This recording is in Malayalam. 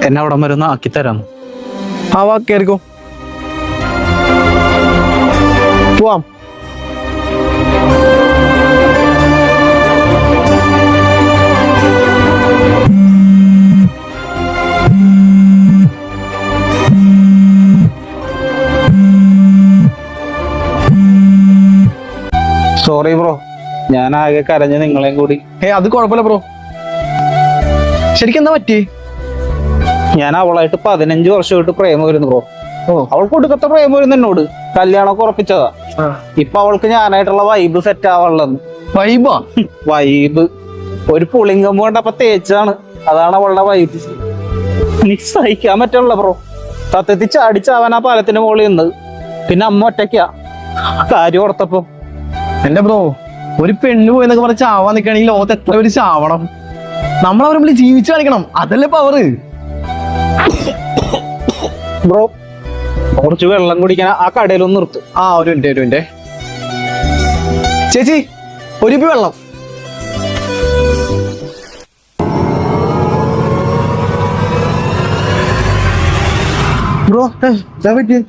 എന്നെ അവിടെ വരുന്ന ആക്കിത്തരാം. ആ വാ കേറിക്കോ, പോവാം. സോറി ബ്രോ, ഞാൻ ആകെ കരഞ്ഞ് നിങ്ങളെയും കൂടി. അത് കുഴപ്പമില്ല ബ്രോ. ശരിക്കും എന്താ പറ്റി? ഞാൻ അവളായിട്ട് 15 വർഷമായിട്ട് പ്രേമമായിരുന്നു ബ്രോ. അവൾക്ക് ഒടുക്കത്തെ പ്രേമമായിരുന്നു എന്നോട്. കല്യാണമൊക്കെ ഉറപ്പിച്ചതാ. ഇപ്പൊ അവൾക്ക് ഞാനായിട്ടുള്ള വൈബ് സെറ്റ് ആവാനുള്ളതെന്ന്. വൈബാ? വൈബ് ഒരു പുളിങ്കം കൊണ്ടപ്പോ തേച്ചാണ്. അതാണ് അവളുടെ വൈബ്. എനിക്ക് സഹിക്കാൻ പറ്റുള്ള ബ്രോ. സത്യത്തിൽ ചാടിച്ചാവാൻ ആ പാലത്തിന്റെ മുകളിൽ നിന്നത്. പിന്നെ അമ്മ ഒറ്റയ്ക്കാ. കാര്യം ഓർത്തപ്പോ എന്റെ ബ്രോ, ഒരു പെണ്ണ് പോയെന്നൊക്കെ പറഞ്ഞ് ചാവാൻ നിൽക്കുകയാണെങ്കിൽ ലോകത്ത് എത്ര പേര് ചാവണം? നമ്മളവരെ വിളി ജീവിച്ചു കാണിക്കണം, അതല്ലേ പവറ്. ബ്രോ, കുറച്ച് വെള്ളം കുടിക്കാൻ ആ കടയിലൊന്ന് നിർത്തും. ആ ഒരു മിനിറ്റ്. ചേച്ചി, ഒരു കുപ്പി വെള്ളം. ബ്രോ, എന്താ പറ്റി?